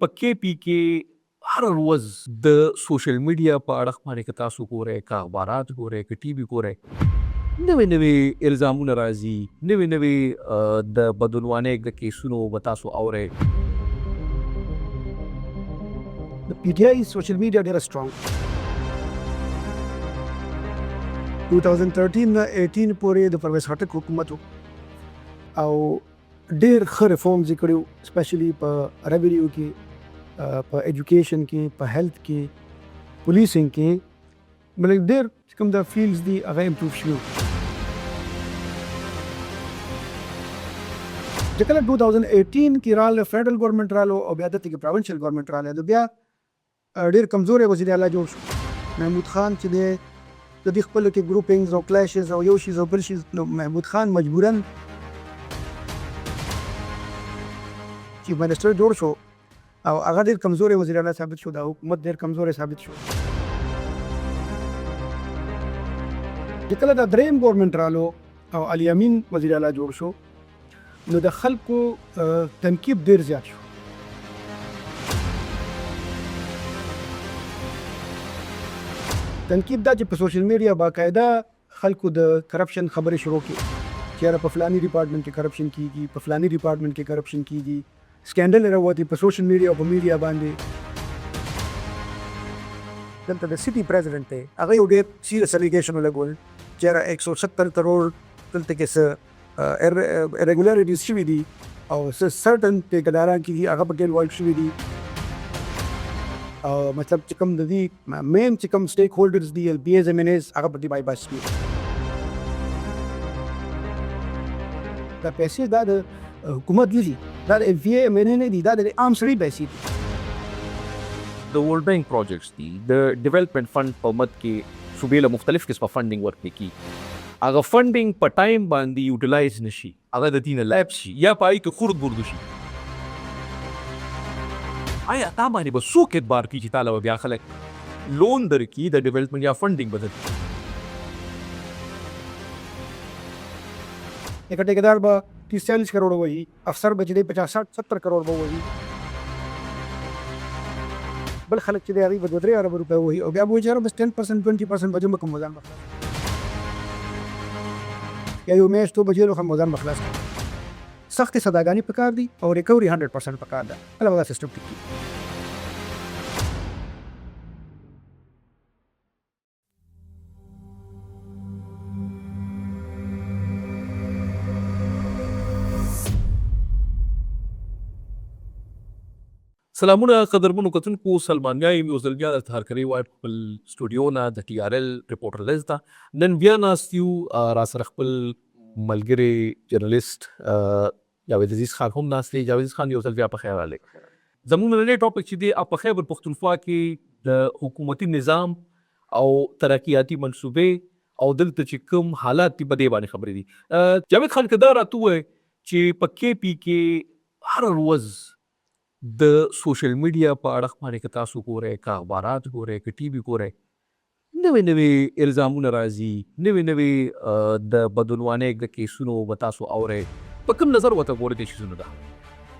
په KP کې هر ورځ د سوشل میډیا په اړه باندې که تاسو ګورئ، که اخبارات ګورئ، که ټي وي ګورئ، نوې الزامونه راځي، نوې د بدعنوانۍ د کیسونو به تاسو اورئ. د PTI سوشل میډیا ډیره سترونګ 2013 نه 18 پورې د پرویز خټک حکومت او ډیر ښه ریفارمز یې کړي، سپیشلی په ریونیو کې، په ایجوکیشن کې، په هیلث کې، پولیسینګ کې، بلکې ډیر چې کوم دا فیلډز دي هغه امپروف شوي. چې کله 2018 کې راغله فیډرل ګورنمنټ رالو او بیا دلته کې پروونشل ګورنمنټ راغله، نو بیا ډیر کمزور وزیر اعلی جوړ شو. محمود خان چې دی د دې خپلو کې ګروپینګز او کلیشز او یو شیز او بل شیز، نو محمود خان مجبوراً چیف منسټر جوړ شو او هغه ډېر کمزوری وزیر اعلی ثابت شو، دا حکومت ډېر کمزوری ثابت شو. چې کله دا دریم ګورنمنټ رالو او علي امین وزیر اعلی جوړ شو، نو د خلکو تنقیب ډېر زیات شو. تنقیب دا چې په سوشل میډیا باقاعده خلکو د کرپشن خبرې شروع کړي چې یاره په فلاني ډپارټمنټ کې کرپشن کیږي، په فلاني ډپارټمنټ کې کرپشن کیږي، سکینډل راوتی په سوشل میډیا او په میډیا باندې. دلته د سټي پریزیډنټ دی، هغه یو ډېر سیریس الیګیشن ولګول چې یاره 170 کروڑ دلته کې څه ریګولاریټیز شوي دي او څه سرټن ټیکداران کې دي هغه پکې انوالو شوي دي. او مطلب چې کوم د دې مین چې کوم سټیک هولډرز دي LPAs MNAs هغه په دې بایپاس شوي. دا پیسې دا د حکومت نه دي، دا د LPA MNA نه دي، دا د عام سړي پیسې دي. د ورلډ بینک پروجیکټس دي، د ډیولپمنٹ فند په مد کې صوبې له مختلف قسمه فنډینګ ورکړي کی، هغه فنډینګ په ټایم باندې یوټیلایز نشي، هغه د دې نه لیب شي یا په هغې کې خورد برد شي. آیا تا باندې به څوک اعتبار کړي چې تاله به بیا خلک لون درکړي د ډیولپمنټ یا فنډینګ به درکړي؟ एक ठेकेदार बा 30-40 करोड़ वही, अफसर बचदे 50-60-70 करोड़ वही, बल खलक चले आ रही 2-3 अरब रुपए वही, और अब वो बेचारा बस 10% 20% बजे में कम मजान बखलास या यो मैच तो बजे लोग हम मजान बखलास सख्त सदागानी पकार दी और रिकवरी 100% पकार दा अलग अलग सिस्टम टिकी. سلامونه قدرمنو کتونکو، سلمانیا یم یو ځل بیا درته هرکلی وایم خپل سټوډیو نه د TRL ریپورټر لیز ته. نن بیا ناست یو راسره خپل ملګری جرنلسټ جاوید عزیز خان هم ناست دی. جاوید عزیز خان یو ځل بیا په خیر راغلی. زموږ نننی ټاپک چې دی په خیبر پختونخوا کې د حکومتي نظام او ترقیاتي منصوبې او دلته چې کوم حالات دي په دې باندې خبرې دي. جاوید خان که دا راته ووایې چې په KP کې هر ورځ د سوشل میډیا په اړه باندې که تاسو ګورئ، که اخبارات ګورئ، که ټي وي ګورئ، نوې الزامونه راځي، نوې د بدعنوانۍ د کیسونو به تاسو اورئ. په کوم نظر ورته ګورئ دې شیزونو ته؟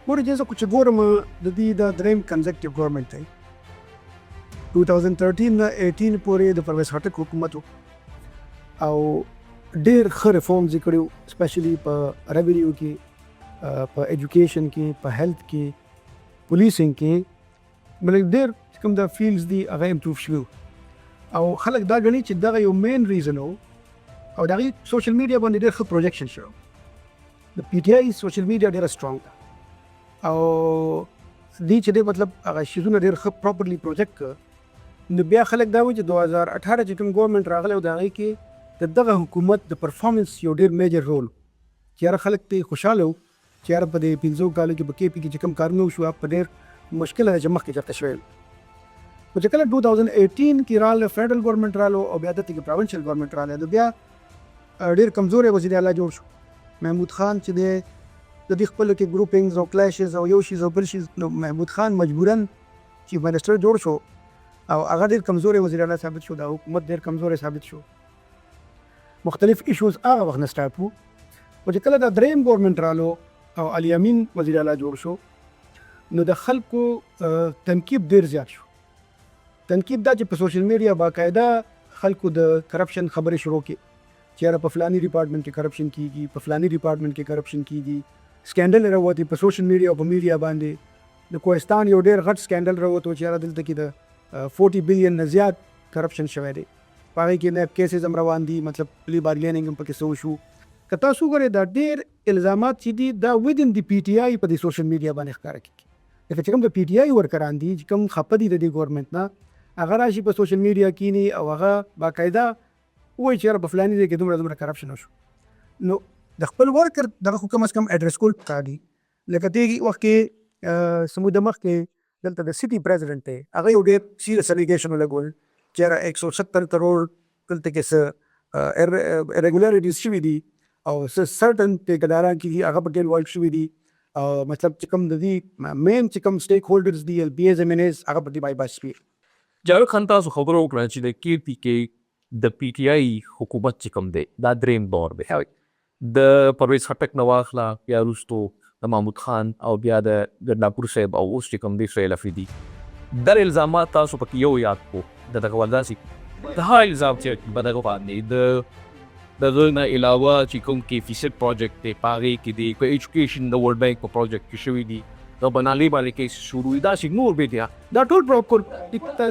ګوره چې زه چې ګورم د دې دا دریم کنزیکټیو ګورنمنټ دی 2013 نه 18 پورې د پرویز خټک حکومت او ډیر ښه ریفارمز یې کړي، سپیشلی په ریونیو کې، په ایجوکیشن کې، په هیلث کې، پولیسینګ کې، بلکې ډېر چې کوم دا فیلډز دي هغه امپروف شوي او خلک دا ګڼي چې دغه یو مین ریزن و او د هغې سوشل میډیا باندې ډېر ښه پروجیکشن شوی. د PTI سوشل میډیا ډېره سترونګ ده او دې چې دی مطلب هغه شیزونه ډېر ښه پراپرلی پروجیکټ کړه. نو بیا خلک دا وایي چې 2018 چې کوم ګورنمنټ راغلی او د هغې کې د دغه حکومت د پرفارمنس یو ډېر میجر رول چې یاره خلک ته خوشحاله و چې یاره په دې 15 کالو کې په KP کې چې کوم کارونه وشو په ډېر مشکل دی چې مخکې چېرته شوی. خو چې کله 2018 کې راغله فیډرل ګورنمنټ رالو او بیا دلته کې پروونشل ګورنمنټ راغله، نو بیا ډېر کمزوری وزیر اعلی جوړ شو. محمود خان چې دی د دې خپلو کې ګروپینګز او کلیشز او یو شیز او بل شیز، نو محمود خان مجبوراً چیف منسټر جوړ شو او هغه ډېر کمزوری وزیر اعلی ثابت شو، دا حکومت ډېر کمزوری ثابت شو. مختلف ایشوز هغه وخت نه سټارټ وو. خو چې کله دا دریم ګورنمنټ رالو او علي امین وزیر اعلی جوړ شو، نو د خلکو تنقیب ډېر زیات شو. تنقیب دا چې په سوشل میډیا باقاعده خلکو د کرپشن خبرې شروع کړي چې یاره په فلاني ډپارټمنټ کې کرپشن کیږي، په فلاني ډپارټمنټ کې کرپشن کیږي. سکینډل راووتې په سوشل میډیا او په میډیا باندې. د کوهستان یو ډېر غټ سکینډل راووتو چې یاره دلته کې د 40 بلین نه زیات کرپشن شوی دی. په هغې کې نیب کیسز هم روان دي، مطلب پلی بارګیننګ هم پکې څه وشو. که تاسو وګورئ دا ډېر الزامات چې دي دا ودن د پی ټي آی په دې سوشل میډیا باندې ښکاره کېږي. لکه چې کوم د پی ټي آی ورکران دي چې کوم خفه دي د دې ګورنمنټ نه، هغه راشي په سوشل میډیا کینی او هغه باقاعده وایي چې یاره په فلاني ځای کې دومره کرپشن وشو. نو د خپل ورکر دغه خو کم از کم ایډرس کول پکار دي. لکه دې وخت کې سموده مخکې دلته د سټي پریزیډنټ دی، هغه یو ډېر سیریس الیګیشن ولګول چې یاره 170 کروڑ دلته کې څه ارریګولاریټیز شوي دي او څه سرټن ټیکداران کې دي هغه پکې انوالو شوي دي. او مطلب چې کوم د دې مین چې کوم سټیک هولډرز دي ایل پی ایز ایم این ایز هغه په دې بای پاس شوي. جاوید خان تاسو خبره وکړه چې د کیرتی کې د پی ټي آی حکومت چې کوم دی دا دریم دور دی. د پرویز خټک نه واخله بیا وروستو د محمود خان او بیا د ګرناپور صاحب او اوس چې کوم دی سهیل افریدي. در الزامات تاسو پکې یو یاد کړو د دغه ولداسې د هغه الزام چې په دغه باندې د دغه نه علاوه چې کوم کې فیصد پروجیکټ دی په هغې کې دی په ایجوکیشن د ورلډ بینک په پروجیکټ کې شوي دي، د بنالۍ باندې کیس شروع دي، داسې نور بیا دي. دا ټول پروکول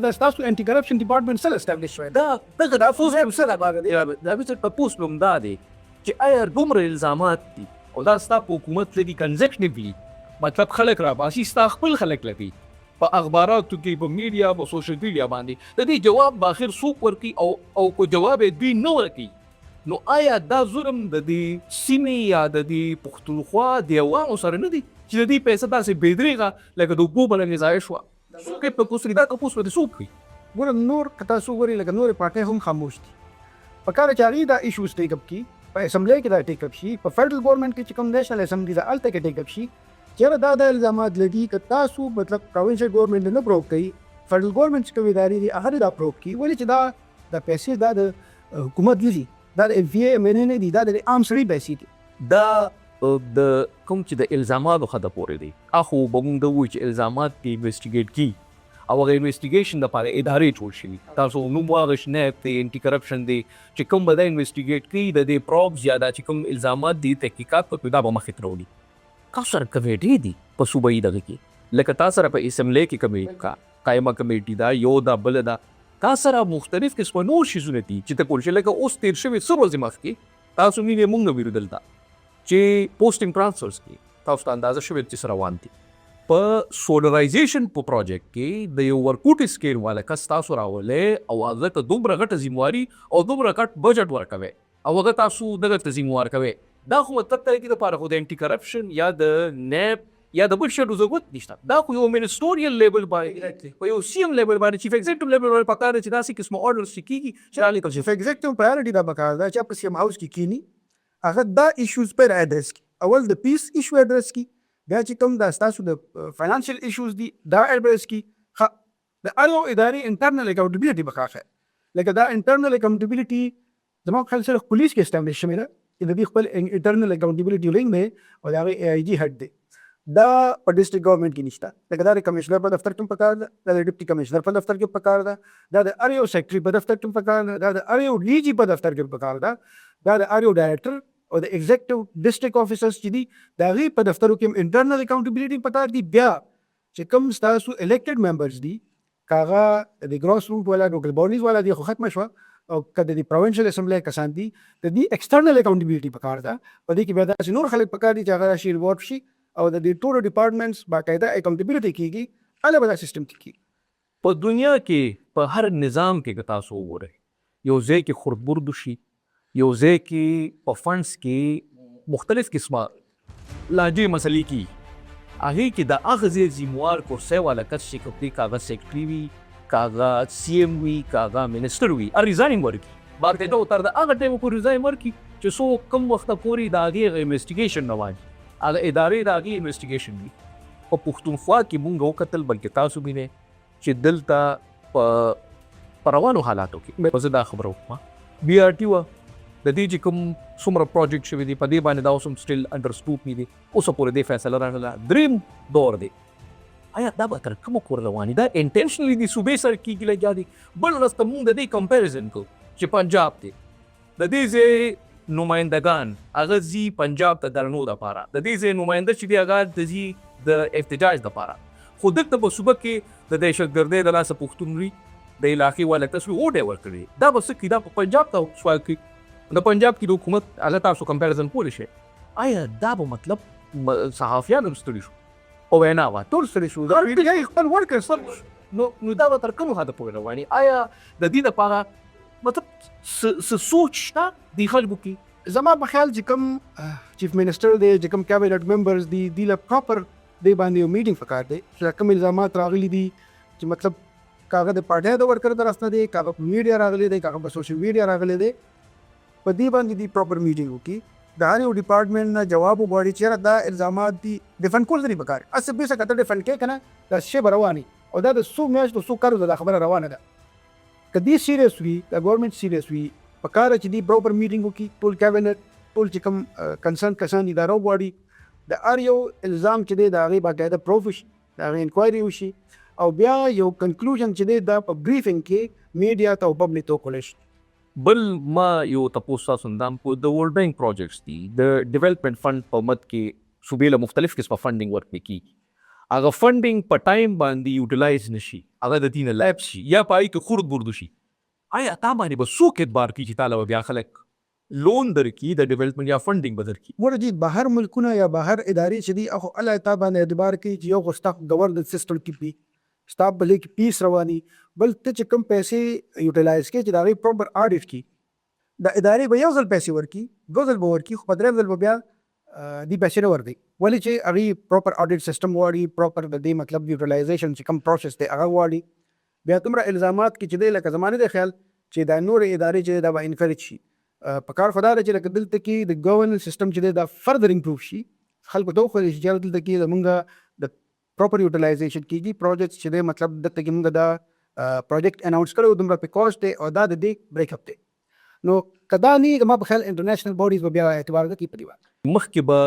دا ستاسو انټي کرپشن ډپارټمنټ سره اسټابلیش شوی دا دغه د افسوس هم سره دا بیسر په پوسټ نوم دا دی چې ایا دومره الزامات دي او دا ستا په حکومت لري کنزیکټیولی، مطلب خلک راباسي ستا خپل خلک لري په اخباراتو کې په میډیا په سوشل میډیا باندې، د دې جواب به آخر څوک ورکوي او کو جواب یې دوی نه ورکوي. نو آیا دا ظلم د دې سیمې یا د دې پختونخوا د عوامو سره نه دی چې د دې پیسه داسې بېدرېغه لکه د اوبو بلنې ضایع شوه؟ څوک یې په کوسري دا تپوس به دې څوک کوي؟ ګوره نور که تاسو وګورئ لکه نورې پارټۍ هم خاموش دي. په کار چې هغوی دا ایشوز ټیک اپ کړي، په اسمبلی کې دا ټیک اپ شي، په فیډرل ګورنمنټ کې چې کوم نیشنل اسمبلی ده هلته کې ټیک اپ شي چې یاره دا الزامات لګي که تاسو مطلب پروینشل ګورنمنټ نه پروف کوي، فیډرل ګورنمنټ چې کوم ادارې دي هغه دا پروف کوي. ولې چې دا پیسې دا د حکومت نه دي، دا د اف بي اي ایم این نه دي، دا د عام سړي پیسې دي. دا د کوم چې د الزاماتو حده پورې دی. اخو به موږ د وایو چې الزامات کې انویسټیګیټ کي او هغه انویسټیګیشن دپاره ادارې جوړ شوي. تاسو نوم واغش نیب دی، انټي کرپشن دی چې کوم به دا انویسټیګیټ کوي د دې پروبز یا دا چې کوم الزامات دي تحقیقات پکې دا به مخې ته راوړي. تاسو سره کمیټې دي په صوبایي دغه کې، لکه تاسو سره په اسمبلی کې کمیټه قایمه کمیټې ده، یو دا بله ده، تاسو سره مختلف قسمه نور شیزونه دي چې ته کول شي. لکه اوس تېر شوي څه ورځې مخکې تاسو وینئ موږ نه ویرو دلته چې پوسټینګ ټرانسفرز کې تاسو ته اندازه شوې چې څه روان دي. په سولرایزیشن په پروجیکټ کې د یو ورکوټي سکیل والا کس تاسو راولی او هغه ته دومره غټه ذمواري او دومره غټ بجټ ورکوئ او هغه تاسو دغه ته ذموار کوئ. دا خو مطلب ته کې دپاره خو د انټي کرپشن یا د نیب یا د بل شیانو ضرورت نشته. دا خو یو منسټوریل لیول باندې په یو سی ایم لیول باندې چیف ایگزیکټیو لیول باندې پکار دی چې داسې قسمه آرډرز چې کېږي چې رالیکل شي. چیف ایگزیکټیو پرایورټي دا پکار ده چې په سی ایم هاوس کې کینی هغه دا ایشوز پر ایډرس کړي. اول د پیس ایشو ایډرس کړي، بیا چې کوم دا ستاسو د فاینانشل ایشوز دي دا ایډرس کړي. د هر یو ادارې انټرنل اکاونټیبلټي به ښه لکه دا انټرنل اکاونټیبلټي زما په خیال سره پولیس کې اسټابلیش شوې ده چې د دې خپل انټرنل اکاونټیبلټي وینګ دی او د هغې اے آی جي هیډ دی. دا په ډسټرکټ ګورنمنټ کې نشته. لکه دا د کمشنر په دفتر کې هم پکار ده، دا د ډپټي کمشنر په دفتر کې پکار ده، دا د هر یو سیکرټري په دفتر کې هم پکار ده، دا د هر یو ډي جي په دفتر کې پکار ده، دا د هر یو ډایرکټر او د ایگزیکټیو ډسټرکټ افیسرز چې دي د هغې په دفترو کې هم انټرنل اکاونټیبلټي پکار دي. بیا چې کوم ستاسو الیکټډ ممبرز دي که هغه د ګراس روټ والا لوکل باډیز والا دي خو ختمه شوه، او که د پروینشل اسمبلی کسان دي د دې ایکسټرنل اکاونټیبلټي پکار ده. په دې کې بیا داسې نور خلک پکار دي چې هغه راشي ریوارډ شي او د دې ټولو ډپارټمنټس باقاعده اکاونټیبلټي کېږي. هله به دا سیسټم کېږي. په دنیا کې په هر نظام کې که تاسو وګورئ یو ځای کې خردبرد وشي، یو ځای کې په فنډس کې مختلف قسمه لهجې مسلې کېږي، هغې کې د هغه ځای ذموار کورسۍ والا کس چې کوم دی که هغه سیکرټري وي که هغه سی ایم وي که هغه منسټر وي ریزاینینګ ورکړي. باقاعده تر د هغه ټایمه پورې ریزاین ورکړي چې څو کم وخته پورې د هغې انویسټیګیشن نه وایي، هغه ادارې د هغې انویسټیګیشن وي. په پښتونخوا کې مونږ وکتل بلکې تاسو وینئ چې دلته په روانو حالاتو کې زه دا خبره وکړم بي آر ټي وه د دې چې کوم څومره پروجیکټ شوي دي په دې باندې دا اوس هم سټیل انډر سکروټني دي، اوسه پورې دې فیصله راغله. دریم دور دی آیا دا به تر کومه پورې رواني دا انټینشنلی د صوبې سره کېږي لګیا دي. بل ورځ ته مونږ د دې کمپیریزن کوو چې پنجاب دی د دې ځای نمایندګان هغه ځي پنجاب ته درنو دپاره، د دې ځای نماینده چې دی هغه د ځي د احتجاج دپاره، خو دلته په صوبه کې د دهشتګردۍ د لاسه پښتون وي د علاقې والا تصویر اوډی ورکړي. دا به څه کړي؟ دا په پنجاب ته سوال کوي. د پنجاب کې د حکومت هغه تاسو کمپیریزن کولی شئ. آیا دا به مطلب صحافیان هم ستړي شو او وینا وه ټول ستړي شو، دا میډیا یې خپل ورکړ سم نو دا به تر کوم حده پورې رواني؟ آیا د دې دپاره مطلب څه سوچ شته دې خلکو کې؟ زما په خیال چې کوم چیف منسټر دی، چې کوم کابینټ ممبرز دي، دوی له پراپر دی باندې یو میټینګ پکار دی چې کوم الزامات راغلي دي چې مطلب کاغه د پارټۍ د ورکر د راسته دی، کاغه په میډیا راغلی دی، کاغه په سوشل میډیا راغلی دی، په دې باندې دی پراپر میټینګ وکړي. د هر یو ډپارټمنټ نه جواب وغواړي چې یاره دا الزامات دي ډیفنډ کول ضروري پکار. هسې بیسه که ته ډیفنډ کوې که نه دا شی به رواني او دا د څو میاشتو څو کالو دا خبره روانه ده. که دې سیریس وي، که ګورنمنټ سیریس وي، پکار چې دی پراپر میټینګ وکړي، ټول کابینټ ټول چې کوم کنسرن کسان دي دا راوغواړي، د هر یو الزام چې دی د هغې باقاعده پروف وشي، د هغې انکوایري وشي او بیا یو کنکلوژن چې دی دا په بریفینګ کې میډیا ته او پبلک ته وکړی شي. بل ما یو تپوس تاسو اندام په د ورلډ بینک پروجیکټس دي د ډیولپمنٹ فند په مد کې صوبې له مختلف قسمه فنډینګ ورکړل کېږي. هغه فنډینګ په ټایم باندې یوټیلایز نشي، هغه د دې نه لیپس شي یا په هغې کې خرد برد شي. آیا تا باندې به څوک اعتبار کړي چې تا له به بیا خلک لون درکړي د ډیولپمنٹ یا فنډینګ به درکړي؟ ګوره جي بهر ملکونه یا بهر ادارې چې دي هغه الله تا باندې اعتبار کوي چې یو خو ستا ګورننس سیسټم کې وي، ستا په لیک پیس رواني، بل ته چې کوم پیسې یوټیلایز کړي چې د هغې پراپر آډټ کړي. د ادارې به یو ځل پیسې ورکړي، 2 ځل به ورکړي، خو په 3 ځل به بیا دې پیسې نه ورکوي، ولې چې هغې پراپر آډټ سیسټم غواړي، پراپر د دې مطلب یوټیلایزیشن چې کوم پروسس دی هغه غواړي. بیا دومره الزامات کې چې دی لکه زما نه دی خیال چې دا نورې ادارې چې دا به انکریج شي. په کار خو دا ده چې لکه دلته کې د ګورننس سیسټم چې دی دا فردر امپروف شي، خلکو ته وښودل شي چې دلته کې زمونږ د پراپر یوټیلایزیشن کېږي. پروجیکټ چې دی مطلب دلته کې موږ دا پروجیکټ اناؤنس کړی دومره پې کاسټ دی او دا د دې بریک اپ دی. نو که دا نه زما په خیال انټرنیشنل باډیز به بیا اعتبار نه کوي په دې باندې. مخکې به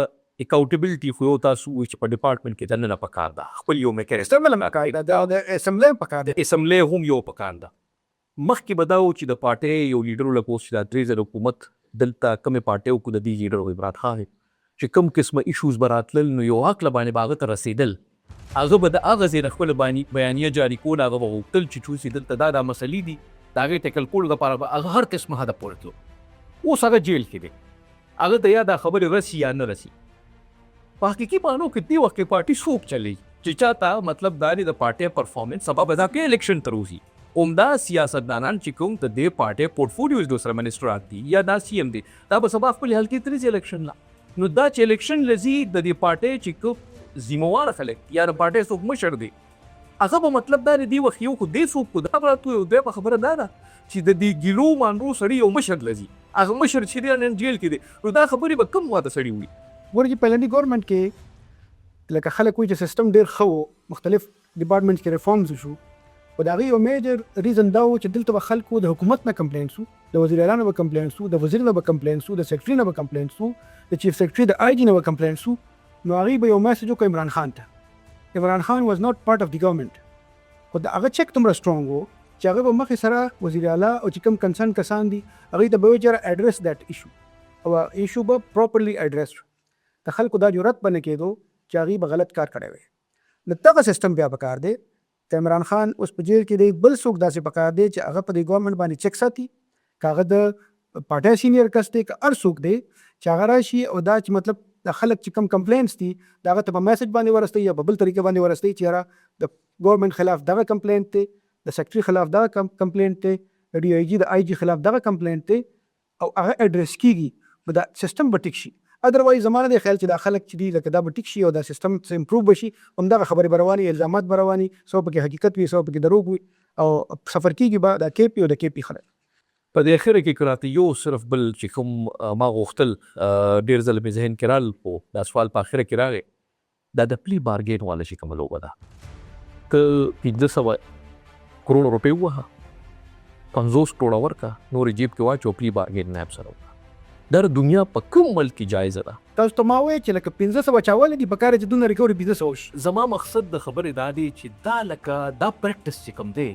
اکاؤنټیبلټي خو یو تاسو وایي چې په ډپارټمنټ کې دننه پکار ده خپل یو میکانیزم پکار ده، د اسمبلی پکار ده، اسمبلی هم یو پکار ده. مخکې به دا و چې د پارټۍ یو لیډر له پوسټ چې دا 3 ځله حکومت دلته کومې پارټۍ وکړو د دې لیډر عمران خان چې کوم قسمه ایشوز به راتلل نو یو عقله باندې به هغه ته رسېدل، هغه به د هغه ځای نه خپله بیانیه جاري کول، هغه به غوښتل چې چوسي دلته دا مسلې دي د هغې ټیکل کولو دپاره به هغه هر قسمه هدف پورې تلو. اوس هغه جیل کې دی، هغه ته یا دا خبرې رسي یا نه رسي. په حقیقي معنو کې دې وخت کې پارټي څوک چلی چې چاته مطلب دا د پارټۍ پرفارمنس سبا به دا کې الیکشن ته روزي. عمده سیاستدانان چې کوم د دې پارټۍ پورټفولیوز د سره منسټرات دي یا دا سی ایم دي دا به سبا خپل حلقې ته ځي الیکشن لا. نو دا چې الیکشن لزي د دې پارټۍ چې کوم ذمہوار خلک یا د پارټۍ څوک مشر دی هغه به مطلب دا دی وخت یو خو دې څوک دا راته یو دوی په خبره دا ده چې د دې ګیلو مانرو سړي یو مشر لزي، هغه مشر چې دی نن جیل کې دی، نو دا خبرې به کوم واده سړي وي. ګوره چې پهلني ګورنمنټ کې لکه خلک وایي چې سیسټم ډېر ښه و، مختلف ډپارټمنټ کې ریفارمز وشو، خو د هغې یو میجر ریزن دا و چې دلته به خلکو د حکومت نه کمپلینټس وو، د وزیر اعلی نه به کمپلینټس وو، د وزیر نه به کمپلینټس وو، د سیکرټري نه به کمپلینټس وو، د چیف سیکرټري د آی جي نه به کمپلینټس وو. نو هغې به یو میسج وکړو عمران خان ته. عمران خان واز ناٹ پارټ اف دی ګورنمنټ، خو د هغه چیک دومره سترونګ و چې هغه به مخکې سره وزیر اعلی او چې کوم کنسرن کسان دي هغې ته به وایي چې اډرس دیټ ایشو او ایشو به پراپرلی اډرس شو. د خلکو دا جرأت به نه کېدو چې هغې به غلط کار کړی وی. نو دغه سیسټم بیا پکار دی که عمران خان اوس په جیل کې دی، بل څوک داسې پکار دی چې هغه په دې ګورنمنټ باندې چیک ساتي، که هغه د پارټۍ سینیر کس دی، که هر څوک دی چې هغه راشي او دا چې مطلب د خلک چې کوم کمپلینټس دي د هغه ته په میسج باندې ورسوي یا په بل طریقه باندې ورسوي چې یاره د ګورنمنټ خلاف دغه کمپلینټ دی، د سیکرټري خلاف دغه کمپلینټ دی، د ډي آی جي د آی جي خلاف دغه کمپلینټ دی او هغه اډرس کېږي، نو دا سیسټم به ټیک شي. ادروایز زما نه دی خیال چې دا خلک چې دي لکه دا به ټیک شي او دا سیسټم امپروو به شي، همدغه خبرې به روانې، الزامات به روانې، څو پکې حقیقت وي څو پکې دروغ وي او سفر کېږي به د کې پي او د کې پي خلک. په دې اخره کې کراته یو صرف بل چې کوم ما غوښتل ډېر ځله مې ذهن کې رال دا سوال په اخره کې راغی، دا د پلی بارګین والا چې کومه لوبه ده که 500 کروڑ روپۍ ووهه 50 کروړه ورکړه نورې جیب کې واچو پلی بارګین نه سره وکړه. دا د دنیا په کوم ملک کې جایزه ده؟ تاسو ته ما وایي چې لکه 1500 چاوله دي په کار چې دونه ریکوري 1500 وشي. زما مقصد د خبرې دا دی چې دا لکه دا پریکټس چې کوم دی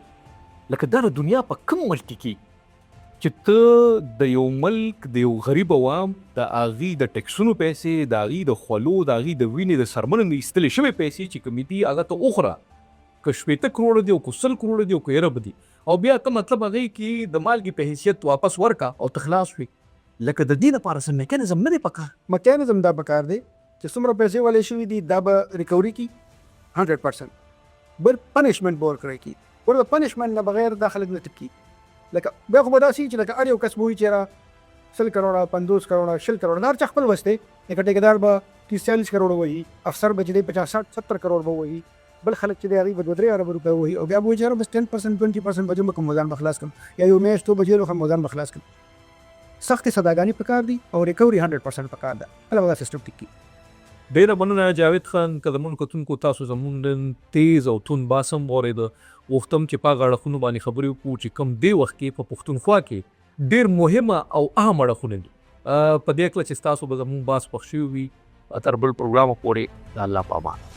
لکه دا د دنیا په کوم ملک کې چې ته د یو ملک د یو غریب عوام د هغې د ټیکسونو پیسې، د هغې د خولو، د هغې د وینې د څرمنو نه ایستلې شوې پیسې چې کومې دي هغه ته وخوره، که 80 کروړه دي او که 100 کروړه دي او که یره به دي، او بیا ته مطلب هغې کې د مالګې په حیثیت واپس ورکه او ته خلاص وي. لکه د دې لپاره څه میکانیزم نه دی پکار. میکانیزم دا پکار دی چې څومره پیسې والے شوي دي دا به ریکوري کی 100%. بل پنشمنټ به ورکړی کی، ورته پنشمنټ نه بغیر دا خلک نه ټیپ کی. لکه بیا خو به داسې چې لکه هر یو کس به وایي چې را 100 کروړه 50 کروړه 100 کروړه دا هر چا خپل وس دی. لکه ټیکدار به 30-40 کروړه وایي، افسر به چې دی 50-60-70 کروړ به وایي، بل خلک چې دی هغې به 2-3 ارب روپۍ وایي، او بیا به وایي چې بس 10% 20% به جمع کوم موازن به خلاص کړم، یا یو میاشت تو به جیل وخم موازن به خلاص کړم. سختې سزاګانې پکار دي او ریکوري 100% پکار ده. هله به دا سیسټم ټیک کړي. ډېره مننه جاوید خان. قدرمنو کتونکو تاسو زموږ نن تیز او توند باسم واورېده. غوښتم چې په هغه اړخونو باندې خبرې وکړو چې کوم دې وخت کې په پښتونخوا کې ډېر مهمه او اهم اړخونه دي. په دې هکله چې ستاسو به زموږ باس خوښ شوي وي. تر بل پروګرامه پورې د الله په امان.